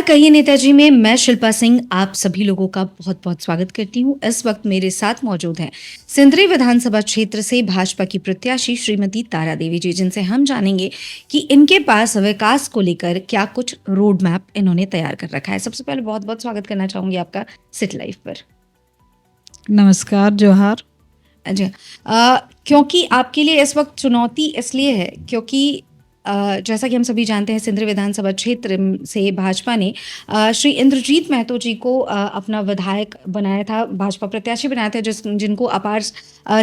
कहिए नेताजी में मैं शिल्पा सिंह आप सभी लोगों का बहुत बहुत स्वागत करती हूँ। इस वक्त मेरे साथ मौजूद हैं सिंदरी विधानसभा क्षेत्र से भाजपा की प्रत्याशी श्रीमती तारा देवी जी, जिनसे हम जानेंगे कि इनके पास विकास को लेकर क्या कुछ रोड मैप इन्होंने तैयार कर रखा है। सबसे पहले बहुत बहुत स्वागत करना चाहूंगी आपका सिटी लाइव पर। नमस्कार, जोहार। अच्छा, क्योंकि आपके लिए इस वक्त चुनौती इसलिए है क्योंकि जैसा कि हम सभी जानते हैं सिंदरी विधानसभा क्षेत्र से भाजपा ने श्री इंद्रजीत महतो जी को अपना विधायक बनाया था, भाजपा प्रत्याशी बनाया था, जिनको अपार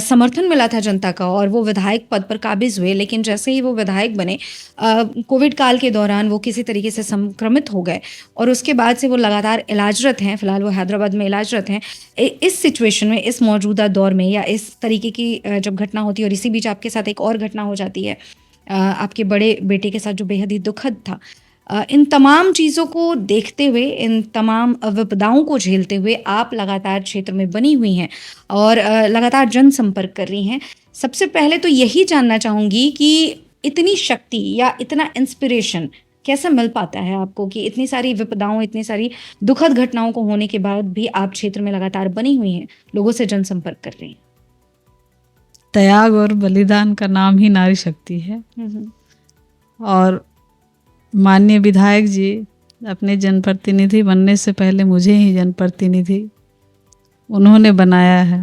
समर्थन मिला था जनता का, और वो विधायक पद पर काबिज हुए। लेकिन जैसे ही वो विधायक बने, कोविड काल के दौरान वो किसी तरीके से संक्रमित हो गए और उसके बाद से वो लगातार इलाजरत हैं। फिलहाल वो हैदराबाद में इलाजरत हैं। इस सिचुएशन में, इस मौजूदा दौर में, या इस तरीके की जब घटना होती है, और इसी बीच आपके साथ एक और घटना हो जाती है आपके बड़े बेटे के साथ, जो बेहद ही दुखद था। इन तमाम चीज़ों को देखते हुए, इन तमाम विपदाओं को झेलते हुए आप लगातार क्षेत्र में बनी हुई हैं और लगातार जनसंपर्क कर रही हैं। सबसे पहले तो यही जानना चाहूँगी कि इतनी शक्ति या इतना इंस्पिरेशन कैसे मिल पाता है आपको कि इतनी सारी विपदाओं, इतनी सारी दुखद घटनाओं को होने के बाद भी आप क्षेत्र में लगातार बनी हुई हैं, लोगों से जनसंपर्क कर रही हैं। त्याग और बलिदान का नाम ही नारी शक्ति है। और माननीय विधायक जी अपने जनप्रतिनिधि बनने से पहले मुझे ही जनप्रतिनिधि उन्होंने बनाया है।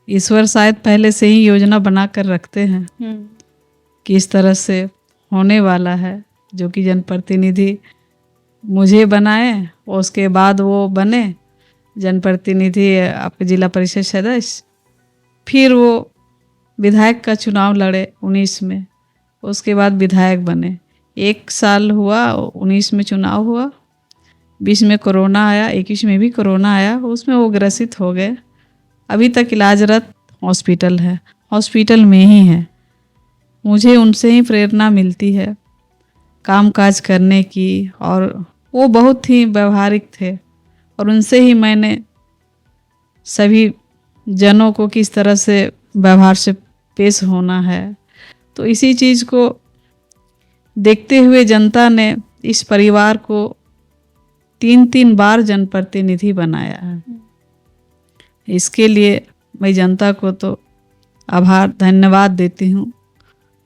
ईश्वर शायद पहले से ही योजना बना कर रखते हैं कि इस तरह से होने वाला है, जो कि जनप्रतिनिधि मुझे बनाए और उसके बाद वो बने जनप्रतिनिधि, आपके जिला परिषद सदस्य, फिर वो विधायक का चुनाव लड़े 19 में, उसके बाद विधायक बने। 1 साल हुआ, 19 में चुनाव हुआ, 20 में कोरोना आया, 21 में भी कोरोना आया, उसमें वो ग्रसित हो गए। अभी तक इलाजरत हॉस्पिटल है, हॉस्पिटल में ही है। मुझे उनसे ही प्रेरणा मिलती है काम काज करने की, और वो बहुत ही व्यवहारिक थे, और उनसे ही मैंने सभी जनों को किस तरह से व्यवहार से पेश होना है। तो इसी चीज़ को देखते हुए जनता ने इस परिवार को 3 बार जनप्रतिनिधि बनाया है। इसके लिए मैं जनता को तो आभार धन्यवाद देती हूँ।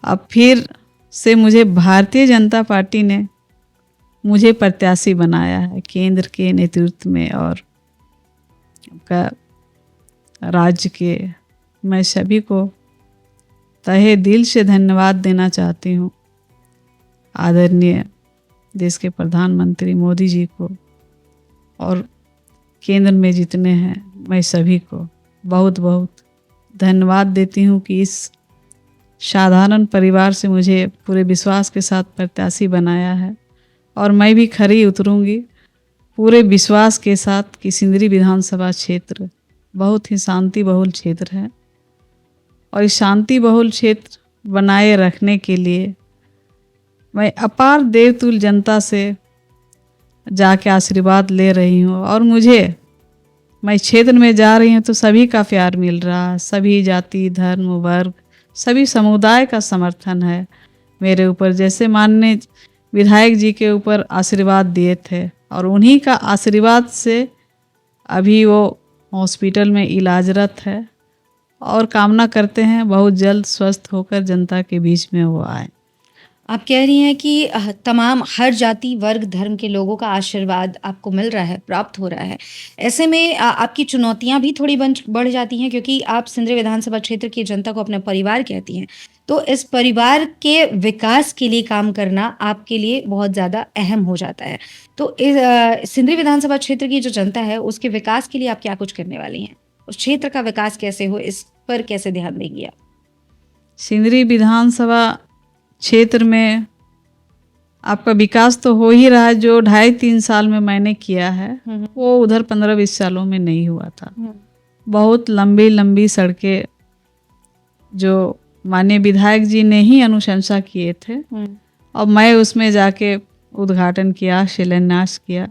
अब फिर से मुझे भारतीय जनता पार्टी ने मुझे प्रत्याशी बनाया है केंद्र के नेतृत्व में और का राज्य के। मैं सभी को तहे दिल से धन्यवाद देना चाहती हूँ, आदरणीय देश के प्रधानमंत्री मोदी जी को, और केंद्र में जितने हैं, मैं सभी को बहुत बहुत धन्यवाद देती हूँ कि इस साधारण परिवार से मुझे पूरे विश्वास के साथ प्रत्याशी बनाया है। और मैं भी खरी उतरूँगी पूरे विश्वास के साथ कि सिंदरी विधानसभा क्षेत्र बहुत ही शांति बहुल क्षेत्र है, और इस शांति बहुल क्षेत्र बनाए रखने के लिए मैं अपार देवतुल जनता से जाके आशीर्वाद ले रही हूँ। और मैं क्षेत्र में जा रही हूँ तो सभी का प्यार मिल रहा है, सभी जाति धर्म वर्ग सभी समुदाय का समर्थन है मेरे ऊपर। जैसे माननीय विधायक जी के ऊपर आशीर्वाद दिए थे, और उन्हीं का आशीर्वाद से अभी वो हॉस्पिटल में इलाजरत है, और कामना करते हैं बहुत जल्द स्वस्थ होकर जनता के बीच में वो आए। आप कह रही हैं कि तमाम हर जाति वर्ग धर्म के लोगों का आशीर्वाद आपको मिल रहा है, प्राप्त हो रहा है। ऐसे में आपकी चुनौतियां भी थोड़ी बढ़ जाती हैं, क्योंकि आप सिंदरी विधानसभा क्षेत्र की जनता को अपना परिवार कहती हैं। तो इस परिवार के विकास के लिए काम करना आपके लिए बहुत ज़्यादा अहम हो जाता है। तो इस सिंदरी विधानसभा क्षेत्र की जो जनता है, उसके विकास के लिए आप क्या कुछ करने वाली हैं? उस क्षेत्र का विकास कैसे हो, इस पर कैसे ध्यान देंगी आप? सिंदरी विधानसभा क्षेत्र में आपका विकास तो हो ही रहा है। जो 2.5-3 साल में मैंने किया है वो उधर 15-20 सालों में नहीं हुआ था। बहुत लंबी लंबी सड़कें जो माननीय विधायक जी ने ही अनुशंसा किए थे, और मैं उसमें जाके उद्घाटन किया, शिलान्यास किया।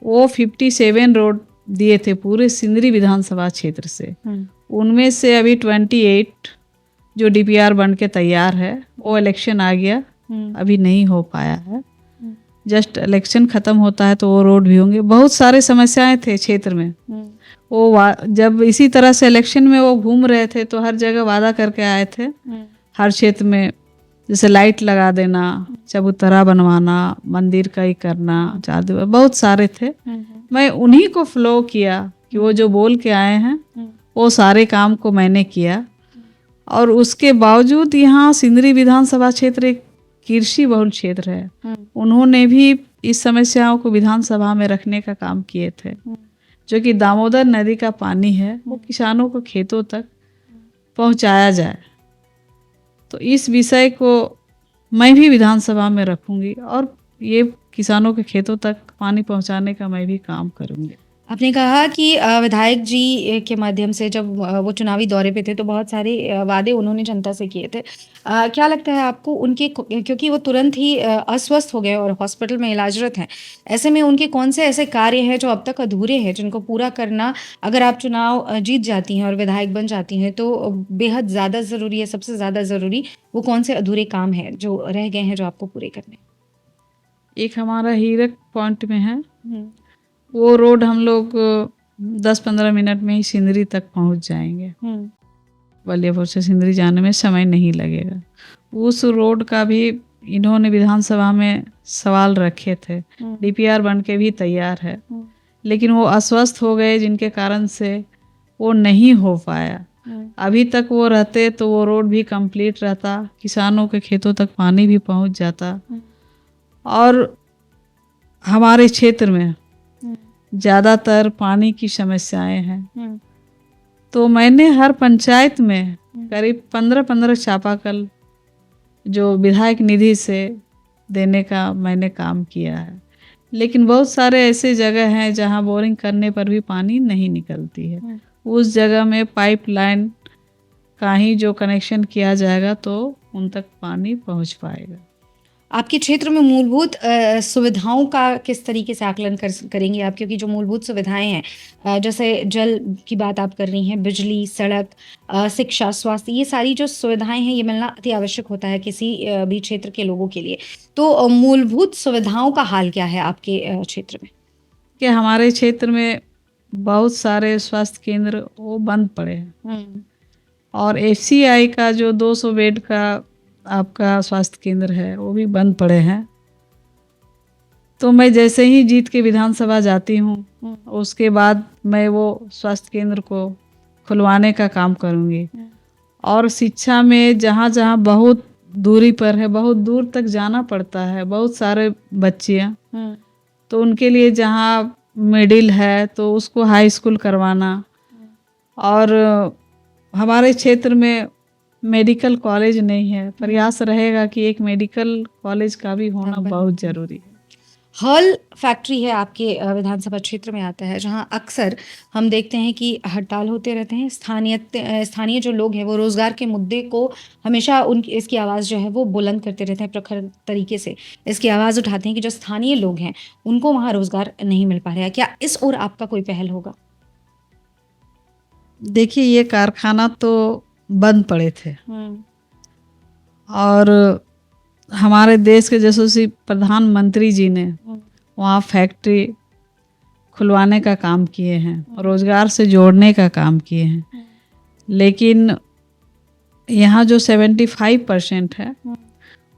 वो 57 रोड दिए थे पूरे सिंदरी विधानसभा क्षेत्र से। उनमें से अभी 28 जो डीपीआर बन के तैयार है, वो इलेक्शन आ गया, अभी नहीं हो पाया है। जस्ट इलेक्शन ख़त्म होता है तो वो रोड भी होंगे। बहुत सारे समस्याएं थे क्षेत्र में। जब इसी तरह से इलेक्शन में वो घूम रहे थे तो हर जगह वादा करके आए थे, हर क्षेत्र में, जैसे लाइट लगा देना, चबूतरा बनवाना, मंदिर का ही करना, चार बहुत सारे थे। मैं उन्हीं को फॉलो किया कि वो जो बोल के आए हैं वो सारे काम को मैंने किया। और उसके बावजूद यहाँ सिंदरी विधानसभा क्षेत्र एक कृषि बहुल क्षेत्र है। उन्होंने भी इस समस्याओं को विधानसभा में रखने का काम किए थे, जो कि दामोदर नदी का पानी है वो किसानों को खेतों तक पहुंचाया जाए। तो इस विषय को मैं भी विधानसभा में रखूंगी और ये किसानों के खेतों तक पानी पहुंचाने का मैं भी काम करूंगी। आपने कहा कि विधायक जी के माध्यम से जब वो चुनावी दौरे पे थे तो बहुत सारे वादे उन्होंने जनता से किए थे। क्या लगता है आपको उनके, क्योंकि वो तुरंत ही अस्वस्थ हो गए और हॉस्पिटल में इलाजरत हैं, ऐसे में उनके कौन से ऐसे कार्य हैं जो अब तक अधूरे हैं, जिनको पूरा करना अगर आप चुनाव जीत जाती हैं और विधायक बन जाती हैं तो बेहद ज़्यादा ज़रूरी है, सबसे ज़्यादा ज़रूरी वो कौन से अधूरे काम हैं जो रह गए हैं जो आपको पूरे करने? एक हमारा हीरक पॉइंट में है, वो रोड हम लोग 10-15 मिनट में ही सिंदरी तक पहुंच जाएंगे। बलियापुर से सिंदरी जाने में समय नहीं लगेगा। उस रोड का भी इन्होंने विधानसभा में सवाल रखे थे, डीपीआर बन के भी तैयार है, लेकिन वो अस्वस्थ हो गए जिनके कारण से वो नहीं हो पाया। अभी तक वो रहते तो वो रोड भी कंप्लीट रहता, किसानों के खेतों तक पानी भी पहुंच जाता। और हमारे क्षेत्र में ज़्यादातर पानी की समस्याएं हैं, तो मैंने हर पंचायत में करीब 15-15 चापाकल जो विधायक निधि से देने का मैंने काम किया है। लेकिन बहुत सारे ऐसे जगह हैं जहां बोरिंग करने पर भी पानी नहीं निकलती है। उस जगह में पाइपलाइन का ही जो कनेक्शन किया जाएगा तो उन तक पानी पहुंच पाएगा। आपके क्षेत्र में मूलभूत सुविधाओं का किस तरीके से आकलन करेंगे आप, क्योंकि जो मूलभूत सुविधाएं हैं जैसे जल की बात आप कर रही हैं, बिजली, सड़क, शिक्षा, स्वास्थ्य, ये सारी जो सुविधाएं हैं ये मिलना अति आवश्यक होता है किसी भी क्षेत्र के लोगों के लिए। तो मूलभूत सुविधाओं का हाल क्या है आपके क्षेत्र में? कि हमारे क्षेत्र में बहुत सारे स्वास्थ्य केंद्र वो बंद पड़े हैं और एफसीआई का जो 200 बेड का आपका स्वास्थ्य केंद्र है वो भी बंद पड़े हैं। तो मैं जैसे ही जीत के विधानसभा जाती हूँ उसके बाद मैं वो स्वास्थ्य केंद्र को खुलवाने का काम करूँगी। और शिक्षा में जहाँ जहाँ बहुत दूरी पर है, बहुत दूर तक जाना पड़ता है बहुत सारे बच्चियाँ, तो उनके लिए जहाँ मिडिल है तो उसको हाई स्कूल करवाना। और हमारे क्षेत्र में मेडिकल कॉलेज नहीं है, प्रयास रहेगा कि एक मेडिकल कॉलेज का भी होना बहुत ज़रूरी है। हॉल फैक्ट्री है आपके विधानसभा क्षेत्र में आता है, जहां अक्सर हम देखते हैं कि हड़ताल होते रहते हैं। स्थानीय जो लोग हैं वो रोज़गार के मुद्दे को हमेशा इसकी आवाज़ जो है वो बुलंद करते रहते हैं, प्रखर तरीके से इसकी आवाज़ उठाते हैं कि जो स्थानीय लोग हैं उनको वहाँ रोज़गार नहीं मिल पा रहा है। क्या इस ओर आपका कोई पहल होगा? देखिए, ये कारखाना तो बंद पड़े थे और हमारे देश के यशस्वी प्रधानमंत्री जी ने वहाँ फैक्ट्री खुलवाने का काम किए हैं, रोजगार से जोड़ने का काम किए हैं। लेकिन यहाँ जो 75% है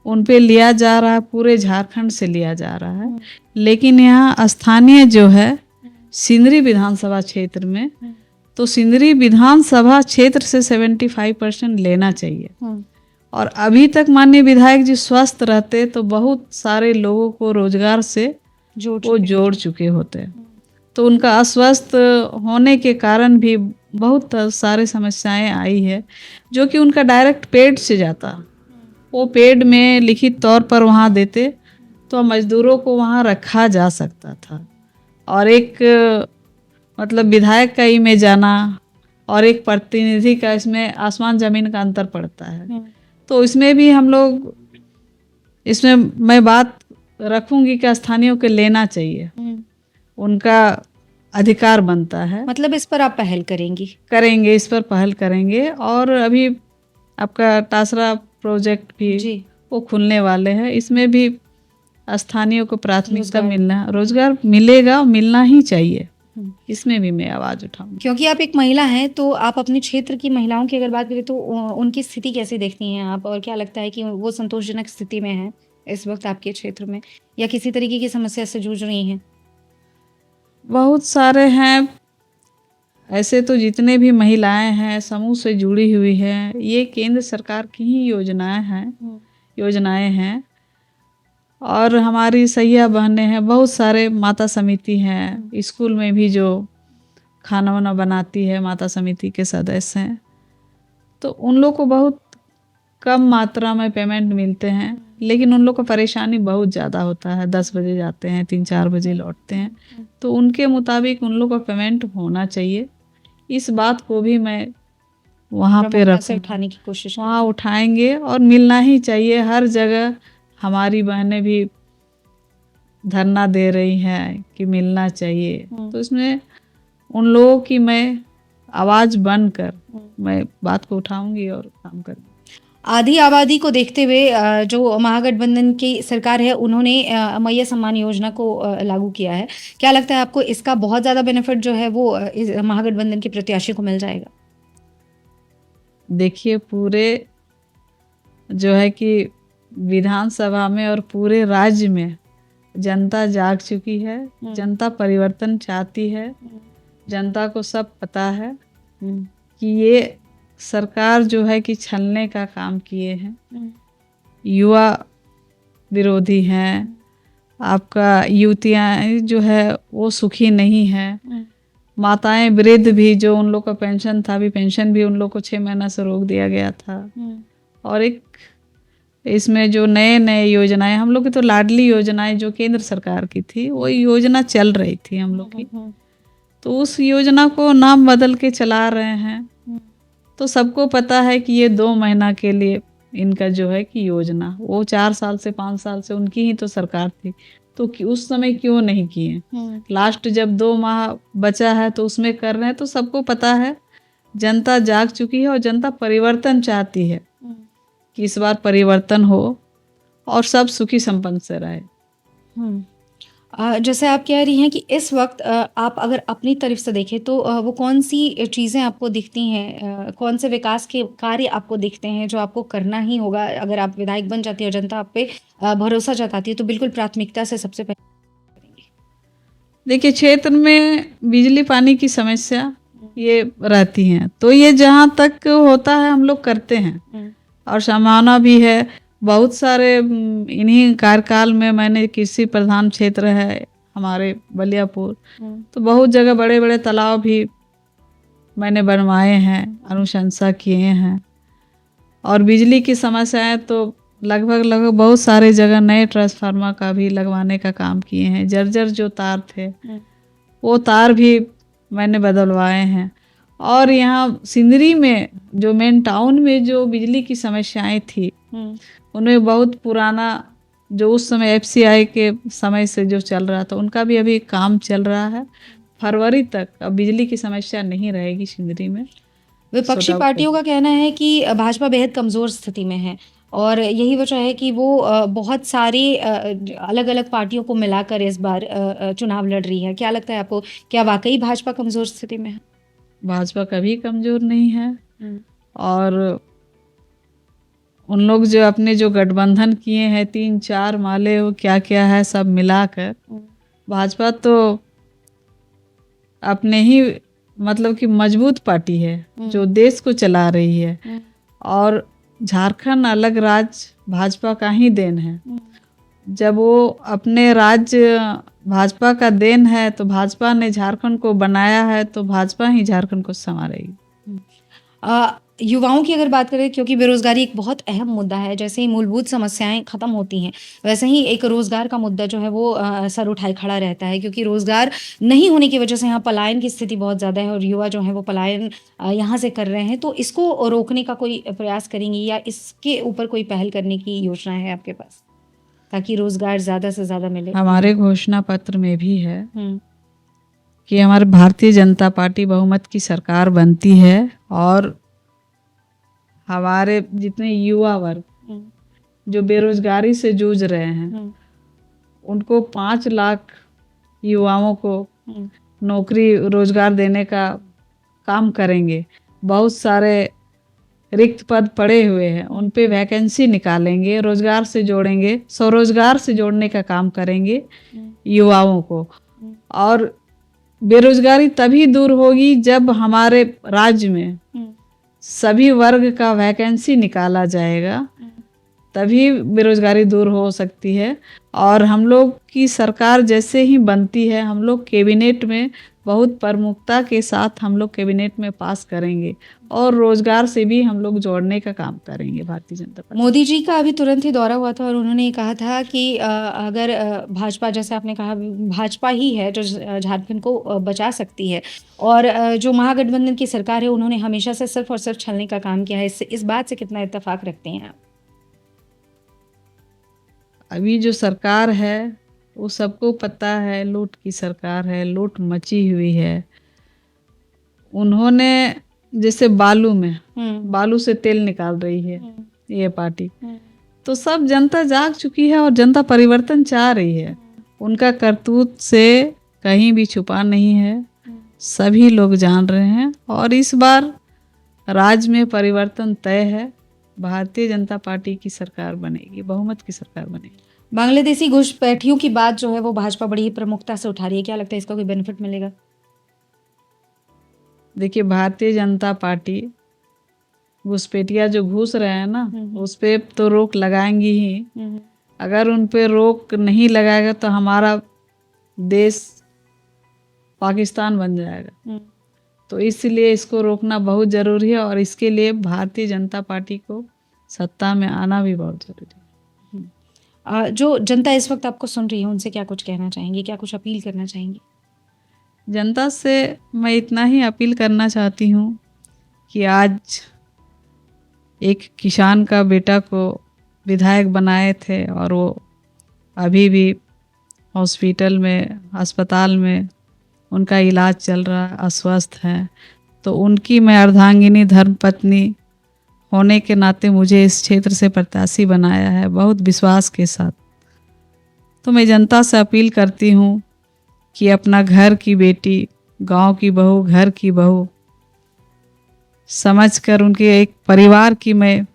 उन पे लिया जा रहा है, पूरे झारखंड से लिया जा रहा है। लेकिन यहाँ स्थानीय जो है सिंदरी विधानसभा क्षेत्र में, तो सिंदरी विधानसभा क्षेत्र से 75% लेना चाहिए। और अभी तक माननीय विधायक जी स्वस्थ रहते तो बहुत सारे लोगों को रोजगार से जोड़ चुके होते। तो उनका अस्वस्थ होने के कारण भी बहुत सारे समस्याएं आई है, जो कि उनका डायरेक्ट पेड से जाता। वो पेड में लिखित तौर पर वहाँ देते तो मजदूरों को वहाँ रखा जा सकता था। और एक मतलब विधायक का ही में जाना और एक प्रतिनिधि का, इसमें आसमान ज़मीन का अंतर पड़ता है। तो इसमें भी हम लोग, इसमें मैं बात रखूंगी कि स्थानीयों के लेना चाहिए, उनका अधिकार बनता है। मतलब इस पर आप पहल करेंगी? करेंगे, इस पर पहल करेंगे। और अभी आपका टासरा प्रोजेक्ट भी वो खुलने वाले हैं, इसमें भी स्थानीय को प्राथमिकता मिलना, रोजगार मिलेगा, मिलना ही चाहिए, इसमें भी मैं आवाज उठाऊंगी। क्योंकि आप एक महिला हैं तो आप अपने क्षेत्र की महिलाओं की अगर बात करें तो उनकी स्थिति कैसे देखती हैं आप, और क्या लगता है कि वो संतोषजनक स्थिति में है इस वक्त आपके क्षेत्र में, या किसी तरीके की समस्या से जूझ रही हैं? बहुत सारे हैं ऐसे, तो जितने भी महिलाएं हैं समूह से जुड़ी हुई हैं, ये केंद्र सरकार की ही योजनाएं हैं। और हमारी सैया बहनें हैं, बहुत सारे माता समिति हैं, स्कूल में भी जो खाना वाना बनाती है माता समिति के सदस्य हैं, तो उन लोग को बहुत कम मात्रा में पेमेंट मिलते हैं, लेकिन उन लोग को परेशानी बहुत ज़्यादा होता है। 10 बजे जाते हैं, 3-4 बजे लौटते हैं, तो उनके मुताबिक उन लोग को पेमेंट होना चाहिए। इस बात को भी मैं वहाँ पे उठाने की कोशिश वहाँ उठाएंगे, और मिलना ही चाहिए। हर जगह हमारी बहनें भी धरना दे रही हैं कि मिलना चाहिए, तो इसमें उन लोगों की मैं आवाज़ बनकर मैं बात को उठाऊंगी और काम करूँगी। आधी आबादी को देखते हुए जो महागठबंधन की सरकार है उन्होंने मैया सम्मान योजना को लागू किया है। क्या लगता है आपको इसका बहुत ज़्यादा बेनिफिट जो है वो इस महागठबंधन के प्रत्याशी को मिल जाएगा? देखिए, पूरे जो है कि विधानसभा में और पूरे राज्य में जनता जाग चुकी है, जनता परिवर्तन चाहती है, जनता को सब पता है कि ये सरकार जो है कि छलने का काम किए हैं, युवा विरोधी हैं, आपका युवतियाँ जो है वो सुखी नहीं है, माताएं वृद्ध भी जो उन लोग का पेंशन था, अभी पेंशन भी उन लोग को 6 महीना से रोक दिया गया था। और एक इसमें जो नए योजनाएं, हम लोग की तो लाडली योजनाएं जो केंद्र सरकार की थी, वो योजना चल रही थी हम लोग की, तो उस योजना को नाम बदल के चला रहे हैं। तो सबको पता है कि ये 2 महीना के लिए इनका जो है कि योजना, वो 4 साल से 5 साल से उनकी ही तो सरकार थी, तो उस समय क्यों नहीं किए? लास्ट जब 2 माह बचा है तो उसमें कर रहे हैं। तो सबको पता है, जनता जाग चुकी है और जनता परिवर्तन चाहती है कि इस बार परिवर्तन हो और सब सुखी संपन्न से रहे। जैसे आप कह रही हैं कि इस वक्त आप अगर अपनी तरफ से देखें तो वो कौन सी चीज़ें आपको दिखती हैं, कौन से विकास के कार्य आपको दिखते हैं जो आपको करना ही होगा? अगर आप विधायक बन जाती है और जनता आप पे भरोसा जताती है तो बिल्कुल प्राथमिकता से सबसे पहले करेंगी? देखिए, क्षेत्र में बिजली पानी की समस्या ये रहती हैं, तो ये जहाँ तक होता है हम लोग करते हैं और संभावना भी है। बहुत सारे इन्हीं कार्यकाल में मैंने कृषि प्रधान क्षेत्र है हमारे बलियापुर, तो बहुत जगह बड़े बड़े तालाब भी मैंने बनवाए हैं, अनुशंसा किए हैं। और बिजली की समस्याएं तो लगभग बहुत सारे जगह नए ट्रांसफार्मर का भी लगवाने का काम किए हैं। जर्जर जो तार थे वो तार भी मैंने बदलवाए हैं। और यहाँ सिंदरी में जो मेन टाउन में जो बिजली की समस्याएं थी, उनमें बहुत पुराना जो उस समय FCI के समय से जो चल रहा था, उनका भी अभी काम चल रहा है। फरवरी तक अब बिजली की समस्या नहीं रहेगी सिंदरी में। विपक्षी पार्टियों का कहना है कि भाजपा बेहद कमज़ोर स्थिति में है और यही वजह है कि वो बहुत सारी अलग अलग पार्टियों को मिलाकर इस बार चुनाव लड़ रही है। क्या लगता है आपको, क्या वाकई भाजपा कमज़ोर स्थिति में है? भाजपा कभी कमज़ोर नहीं है। और उन लोग जो अपने जो गठबंधन किए हैं 3-4 माले, वो क्या क्या है सब मिलाकर, भाजपा तो अपने ही मतलब कि मजबूत पार्टी है जो देश को चला रही है। और झारखंड अलग राज्य भाजपा का ही देन है। जब वो अपने राज्य भाजपा का देन है तो भाजपा ने झारखंड को बनाया है, तो भाजपा ही झारखंड को संवारेगी। युवाओं की अगर बात करें, क्योंकि बेरोजगारी एक बहुत अहम मुद्दा है, जैसे ही मूलभूत समस्याएं खत्म होती हैं वैसे ही एक रोजगार का मुद्दा जो है वो सर उठाए खड़ा रहता है, क्योंकि रोजगार नहीं होने की वजह से यहाँ पलायन की स्थिति बहुत ज़्यादा है और युवा जो है वो पलायन यहाँ से कर रहे हैं। तो इसको रोकने का कोई प्रयास करेंगी या इसके ऊपर कोई पहल करने की योजना है आपके पास ताकि रोजगार ज़्यादा से ज़्यादा मिले? हमारे घोषणा पत्र में भी है कि हमारे भारतीय जनता पार्टी बहुमत की सरकार बनती है और हमारे जितने युवा वर्ग जो बेरोजगारी से जूझ रहे हैं उनको 5 लाख युवाओं को नौकरी रोजगार देने का काम करेंगे। बहुत सारे रिक्त पद पड़े हुए हैं, उन पे वैकेंसी निकालेंगे, रोजगार से जोड़ेंगे, स्वरोजगार से जोड़ने का काम करेंगे युवाओं को। और बेरोजगारी तभी दूर होगी जब हमारे राज्य में सभी वर्ग का वैकेंसी निकाला जाएगा, तभी बेरोजगारी दूर हो सकती है। और हम लोग की सरकार जैसे ही बनती है, हम लोग कैबिनेट में बहुत प्रमुखता के साथ हम लोग कैबिनेट में पास करेंगे और रोजगार से भी हम लोग जोड़ने का काम करेंगे भारतीय जनता पार्टी। मोदी जी का अभी तुरंत ही दौरा हुआ था और उन्होंने ये कहा था कि अगर भाजपा, जैसे आपने कहा, भाजपा ही है जो झारखंड को बचा सकती है, और जो महागठबंधन की सरकार है उन्होंने हमेशा से सिर्फ और सिर्फ छलने का काम किया है। इस बात से कितना इत्तेफाक रखते हैं आप? अभी जो सरकार है वो सबको पता है, लूट की सरकार है, लूट मची हुई है। उन्होंने जैसे बालू से तेल निकाल रही है ये पार्टी, तो सब जनता जाग चुकी है और जनता परिवर्तन चाह रही है। उनका करतूत से कहीं भी छुपा नहीं है, सभी लोग जान रहे हैं। और इस बार राज्य में परिवर्तन तय है, भारतीय जनता पार्टी की सरकार बनेगी, बहुमत की सरकार बनेगी। बांग्लादेशी घुसपैठियों की बात जो है वो भाजपा बड़ी ही प्रमुखता से उठा रही है, क्या लगता है इसका कोई बेनिफिट मिलेगा? देखिए, भारतीय जनता पार्टी घुसपैठिया जो घुस रहे हैं ना, उस पे तो रोक लगाएंगी ही। अगर उन पे रोक नहीं लगाएगा तो हमारा देश पाकिस्तान बन जाएगा। तो इसलिए इसको रोकना बहुत ज़रूरी है और इसके लिए भारतीय जनता पार्टी को सत्ता में आना भी बहुत ज़रूरी है। जो जनता इस वक्त आपको सुन रही है उनसे क्या कुछ कहना चाहेंगी, क्या कुछ अपील करना चाहेंगी? जनता से मैं इतना ही अपील करना चाहती हूँ कि आज एक किसान का बेटा को विधायक बनाए थे और वो अभी भी हॉस्पिटल में, अस्पताल में उनका इलाज चल रहा है, अस्वस्थ है। तो उनकी मैं अर्धांगिनी धर्मपत्नी होने के नाते मुझे इस क्षेत्र से प्रत्याशी बनाया है, बहुत विश्वास के साथ। तो मैं जनता से अपील करती हूँ कि अपना घर की बेटी, गांव की बहू, घर की बहू समझकर, उनके एक परिवार की, मैं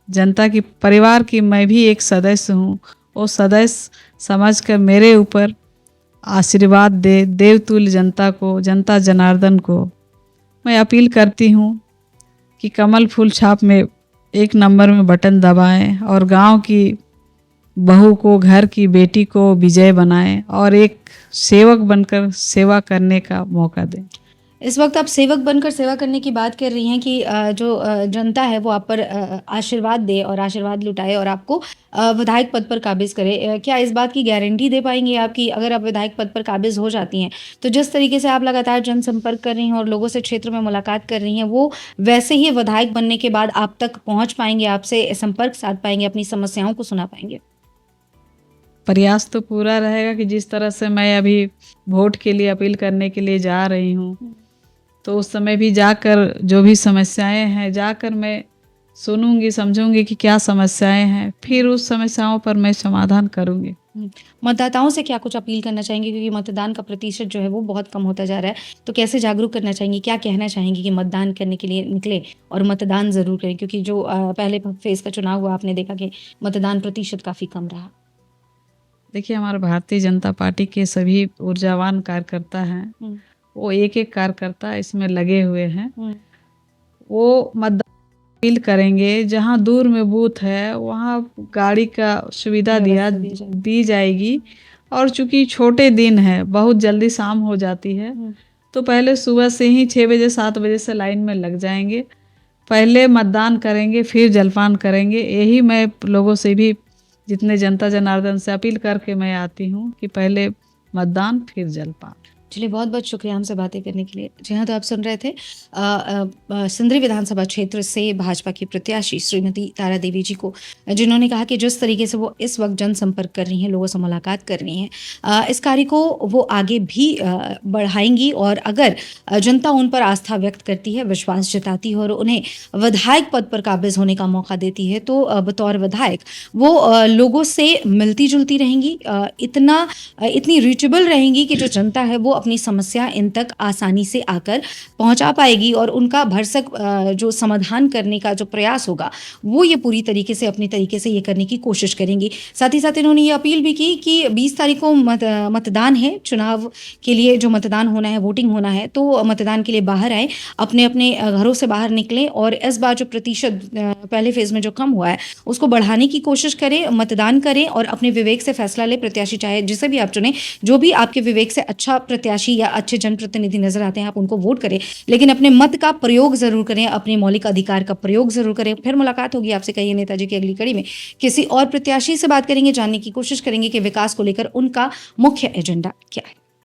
जनता की परिवार की मैं भी एक सदस्य हूँ, वो सदस्य समझकर मेरे ऊपर आशीर्वाद दे। देवतुल्य जनता को, जनता जनार्दन को मैं अपील करती हूँ कि कमल फूल छाप में 1 नंबर में बटन दबाएं और गांव की बहू को, घर की बेटी को विजय बनाएं और एक सेवक बनकर सेवा करने का मौका दें। इस वक्त आप सेवक बनकर सेवा करने की बात कर रही हैं कि जो जनता है वो आप पर आशीर्वाद दे और आशीर्वाद लुटाए और आपको विधायक पद पर काबिज करे। क्या इस बात की गारंटी दे पाएंगे आप कि अगर आप विधायक पद पर काबिज हो जाती हैं तो जिस तरीके से आप लगातार जनसंपर्क कर रही हैं और लोगों से क्षेत्र में मुलाकात कर रही हैं, वो वैसे ही विधायक बनने के बाद आप तक पहुँच पाएंगे, आपसे संपर्क साध पाएंगे, अपनी समस्याओं को सुना पाएंगे? प्रयास तो पूरा रहेगा कि जिस तरह से मैं अभी वोट के लिए अपील करने के लिए जा रही हूँ, तो उस समय भी जाकर जो भी समस्याएं हैं जाकर मैं सुनूंगी, समझूंगी कि क्या समस्याएं हैं, फिर उस समस्याओं पर मैं समाधान करूंगी। मतदाताओं से क्या कुछ अपील करना चाहेंगे, क्योंकि मतदान का प्रतिशत जो है वो बहुत कम होता जा रहा है, तो कैसे जागरूक करना चाहेंगी, क्या कहना चाहेंगी कि मतदान करने के लिए निकले और मतदान ज़रूर करें? क्योंकि जो पहले फेज़ का चुनाव हुआ, आपने देखा कि मतदान प्रतिशत काफ़ी कम रहा। देखिए, हमारे भारतीय जनता पार्टी के सभी ऊर्जावान कार्यकर्ता हैं, वो एक एक कार्यकर्ता इसमें लगे हुए हैं। वो मतदान अपील करेंगे, जहाँ दूर में बूथ है वहाँ गाड़ी का सुविधा दी जाएगी। और चूंकि छोटे दिन है, बहुत जल्दी शाम हो जाती है, तो पहले सुबह से ही 6 बजे 7 बजे से लाइन में लग जाएंगे। पहले मतदान करेंगे, फिर जलपान करेंगे। यही मैं लोगों से भी, जितने जनता जनार्दन से अपील करके मैं आती हूँ कि पहले मतदान फिर जलपान। चलिए बहुत-बहुत शुक्रिया हमसे बातें करने के लिए। जी हाँ, तो आप सुन रहे थे सिंदरी विधानसभा क्षेत्र से भाजपा की प्रत्याशी श्रीमती तारा देवी जी को, जिन्होंने कहा कि जिस तरीके से वो इस वक़्त जनसंपर्क कर रही हैं, लोगों से मुलाकात कर रही हैं, इस कार्य को वो आगे भी बढ़ाएँगी और अगर जनता उन पर आस्था व्यक्त करती है, विश्वास जताती है और उन्हें विधायक पद पर काबिज़ होने का मौका देती है, तो बतौर विधायक वो लोगों से मिलती-जुलती रहेंगी, इतनी रीचेबल रहेंगी कि जो जनता है वो अपनी समस्या इन तक आसानी से आकर पहुंचा पाएगी और उनका भरसक जो समाधान करने का जो प्रयास होगा वो ये पूरी तरीके से अपनी तरीके से ये करने की कोशिश करेंगी। साथ ही साथ इन्होंने ये अपील भी की कि 20 तारीख को मतदान है, चुनाव के लिए जो मतदान होना है, वोटिंग होना है, तो मतदान के लिए बाहर आए, अपने अपने घरों से बाहर निकलें और इस बार जो प्रतिशत पहले फेज़ में जो कम हुआ है उसको बढ़ाने की कोशिश करें, मतदान करें और अपने विवेक से फैसला लें। प्रत्याशी चाहे जिसे भी आप चुनें, जो भी आपके विवेक से अच्छा प्रत्याशी या अच्छे जनप्रतिनिधि नज़र आते हैं, आप उनको वोट करें, लेकिन अपने मत का प्रयोग ज़रूर करें, अपने मौलिक अधिकार का प्रयोग ज़रूर करें। फिर मुलाकात होगी आपसे कहिए नेताजी की अगली कड़ी में। किसी और प्रत्याशी से बात करेंगे, जानने की कोशिश करेंगे कि विकास को लेकर उनका मुख्य एजेंडा क्या है।